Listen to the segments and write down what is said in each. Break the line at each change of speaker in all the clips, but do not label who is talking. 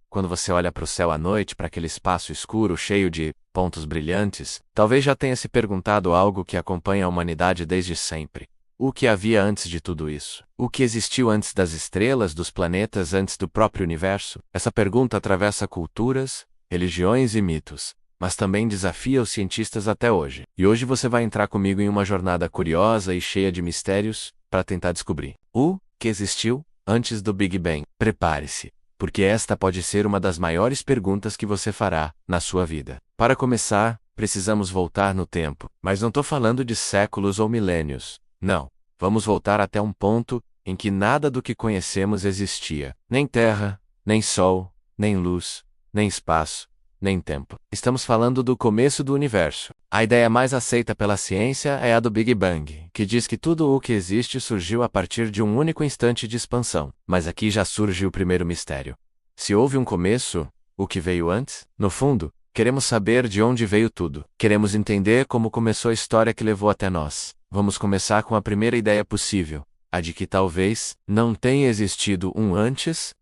quando você olha para o céu à noite, para aquele espaço escuro cheio de pontos brilhantes, talvez já tenha se perguntado algo que acompanha a humanidade desde sempre. O que havia antes de tudo isso? O que existiu antes das estrelas, dos planetas, antes do próprio universo? Essa pergunta atravessa culturas, religiões e mitos, mas também desafia os cientistas até hoje. E hoje você vai entrar comigo em uma jornada curiosa e cheia de mistérios para tentar descobrir o que existiu antes do Big Bang. Prepare-se, porque esta pode ser uma das maiores perguntas que você fará na sua vida. Para começar, precisamos voltar no tempo, mas não estou falando de séculos ou milênios. Não, vamos voltar até um ponto em que nada do que conhecemos existia. Nem terra, nem sol, nem luz, nem espaço, nem tempo. Estamos falando do começo do universo. A ideia mais aceita pela ciência é a do Big Bang, que diz que tudo o que existe surgiu a partir de um único instante de expansão. Mas aqui já surge o primeiro mistério. Se houve um começo, o que veio antes? No fundo, queremos saber de onde veio tudo. Queremos entender como começou a história que levou até nós. Vamos começar com a primeira ideia possível, a de que talvez não tenha existido um antes.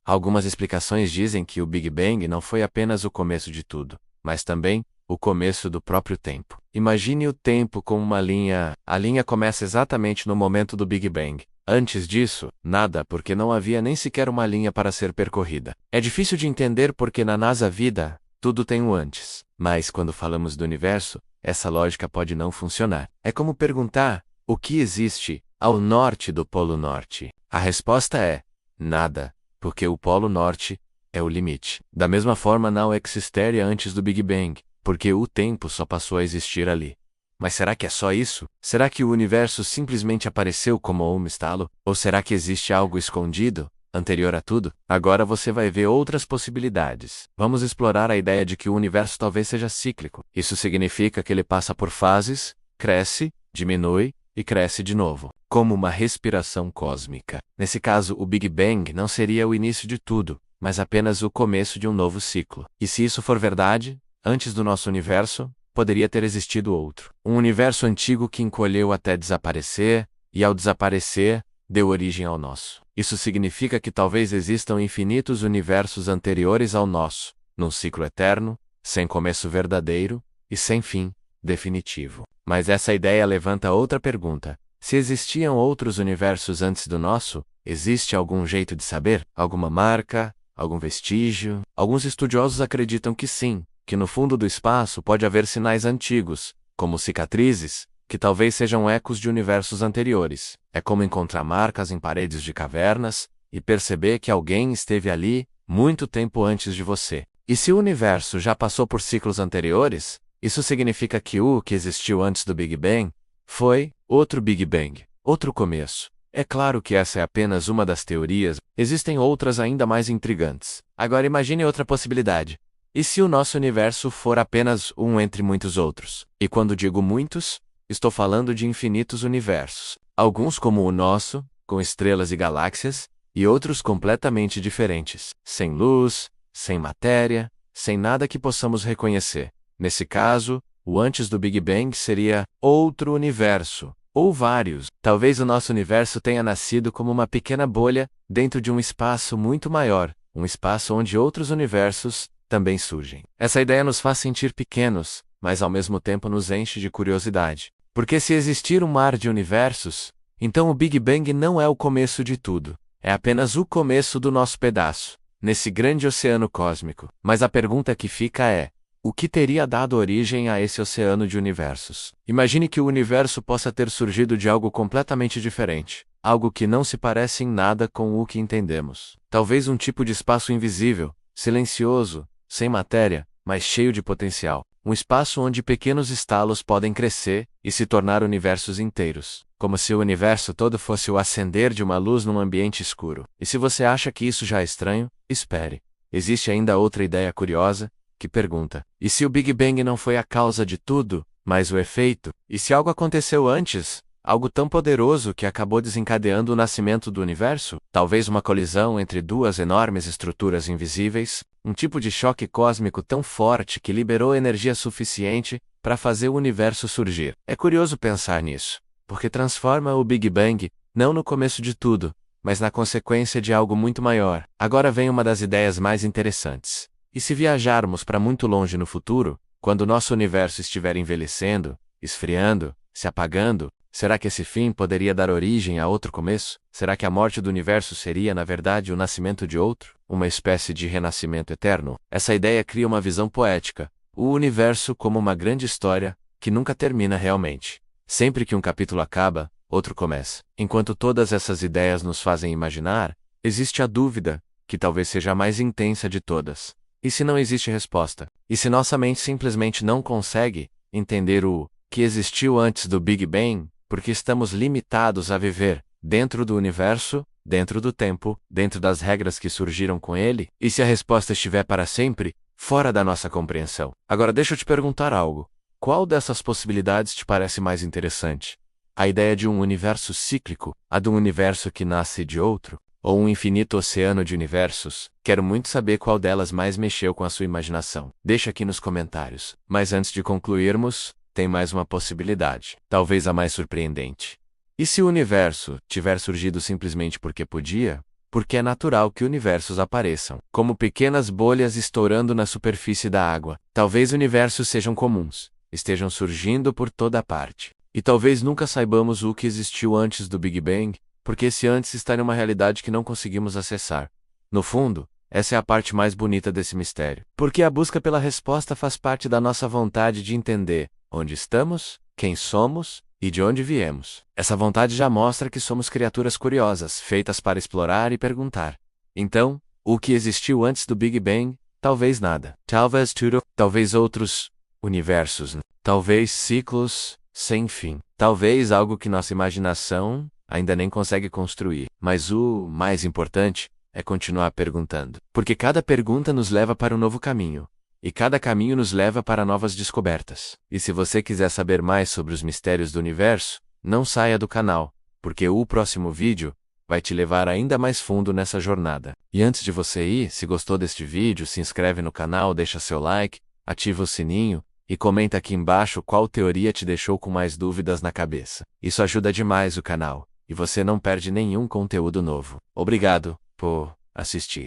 Algumas explicações dizem que o Big Bang não foi apenas o começo de tudo, mas também o começo do próprio tempo. Imagine o tempo como uma linha. A linha começa exatamente no momento do Big Bang. Antes disso, nada, porque não havia nem sequer uma linha para ser percorrida. É difícil de entender porque na nossa vida, tudo tem um antes. Mas quando falamos do universo, essa lógica pode não funcionar. É como perguntar, o que existe ao norte do Polo Norte? A resposta é, nada, porque o Polo Norte é o limite. Da mesma forma não existiria antes do Big Bang, porque o tempo só passou a existir ali. Mas será que é só isso? Será que o universo simplesmente apareceu como um estalo? Ou será que existe algo escondido, anterior a tudo? Agora você vai ver outras possibilidades. Vamos explorar a ideia de que o universo talvez seja cíclico. Isso significa que ele passa por fases, cresce, diminui e cresce de novo, como uma respiração cósmica. Nesse caso, o Big Bang não seria o início de tudo, mas apenas o começo de um novo ciclo. E se isso for verdade, antes do nosso universo, poderia ter existido outro. Um universo antigo que encolheu até desaparecer, e ao desaparecer, deu origem ao nosso. Isso significa que talvez existam infinitos universos anteriores ao nosso, num ciclo eterno, sem começo verdadeiro e sem fim definitivo. Mas essa ideia levanta outra pergunta. Se existiam outros universos antes do nosso, existe algum jeito de saber? Alguma marca? Algum vestígio? Alguns estudiosos acreditam que sim, que no fundo do espaço pode haver sinais antigos, como cicatrizes, que talvez sejam ecos de universos anteriores. É como encontrar marcas em paredes de cavernas e perceber que alguém esteve ali muito tempo antes de você. E se o universo já passou por ciclos anteriores, isso significa que o que existiu antes do Big Bang foi outro Big Bang, outro começo. É claro que essa é apenas uma das teorias, existem outras ainda mais intrigantes. Agora imagine outra possibilidade. E se o nosso universo for apenas um entre muitos outros? E quando digo muitos, estou falando de infinitos universos. Alguns como o nosso, com estrelas e galáxias, e outros completamente diferentes, sem luz, sem matéria, sem nada que possamos reconhecer. Nesse caso, o antes do Big Bang seria outro universo, ou vários. Talvez o nosso universo tenha nascido como uma pequena bolha dentro de um espaço muito maior, um espaço onde outros universos também surgem. Essa ideia nos faz sentir pequenos, mas ao mesmo tempo nos enche de curiosidade. Porque se existir um mar de universos, então o Big Bang não é o começo de tudo, é apenas o começo do nosso pedaço, nesse grande oceano cósmico. Mas a pergunta que fica é, o que teria dado origem a esse oceano de universos? Imagine que o universo possa ter surgido de algo completamente diferente, algo que não se parece em nada com o que entendemos. Talvez um tipo de espaço invisível, silencioso, sem matéria, mas cheio de potencial. Um espaço onde pequenos estalos podem crescer e se tornar universos inteiros. Como se o universo todo fosse o acender de uma luz num ambiente escuro. E se você acha que isso já é estranho, espere. Existe ainda outra ideia curiosa, que pergunta, e se o Big Bang não foi a causa de tudo, mas o efeito? E se algo aconteceu antes? Algo tão poderoso que acabou desencadeando o nascimento do universo? Talvez uma colisão entre duas enormes estruturas invisíveis, um tipo de choque cósmico tão forte que liberou energia suficiente para fazer o universo surgir. É curioso pensar nisso, porque transforma o Big Bang, não no começo de tudo, mas na consequência de algo muito maior. Agora vem uma das ideias mais interessantes. E se viajarmos para muito longe no futuro, quando o nosso universo estiver envelhecendo, esfriando, se apagando, será que esse fim poderia dar origem a outro começo? Será que a morte do universo seria, na verdade, o nascimento de outro? Uma espécie de renascimento eterno? Essa ideia cria uma visão poética. O universo como uma grande história, que nunca termina realmente. Sempre que um capítulo acaba, outro começa. Enquanto todas essas ideias nos fazem imaginar, existe a dúvida, que talvez seja a mais intensa de todas. E se não existe resposta? E se nossa mente simplesmente não consegue entender o que existiu antes do Big Bang, porque estamos limitados a viver dentro do universo, dentro do tempo, dentro das regras que surgiram com ele? E se a resposta estiver para sempre fora da nossa compreensão? Agora deixa eu te perguntar algo. Qual dessas possibilidades te parece mais interessante? A ideia de um universo cíclico, a de um universo que nasce de outro, ou um infinito oceano de universos? Quero muito saber qual delas mais mexeu com a sua imaginação. Deixa aqui nos comentários. Mas antes de concluirmos, tem mais uma possibilidade, talvez a mais surpreendente. E se o universo tiver surgido simplesmente porque podia? Porque é natural que universos apareçam, como pequenas bolhas estourando na superfície da água. Talvez universos sejam comuns, estejam surgindo por toda parte. E talvez nunca saibamos o que existiu antes do Big Bang, porque esse antes está em uma realidade que não conseguimos acessar. No fundo, essa é a parte mais bonita desse mistério. Porque a busca pela resposta faz parte da nossa vontade de entender onde estamos, quem somos e de onde viemos. Essa vontade já mostra que somos criaturas curiosas, feitas para explorar e perguntar. Então, o que existiu antes do Big Bang? Talvez nada. Talvez tudo. Talvez outros universos. Talvez ciclos sem fim. Talvez algo que nossa imaginação ainda nem consegue construir. Mas o mais importante é continuar perguntando. Porque cada pergunta nos leva para um novo caminho. E cada caminho nos leva para novas descobertas. E se você quiser saber mais sobre os mistérios do universo, não saia do canal, porque o próximo vídeo vai te levar ainda mais fundo nessa jornada. E antes de você ir, se gostou deste vídeo, se inscreve no canal, deixa seu like, ativa o sininho e comenta aqui embaixo qual teoria te deixou com mais dúvidas na cabeça. Isso ajuda demais o canal, e você não perde nenhum conteúdo novo. Obrigado por assistir.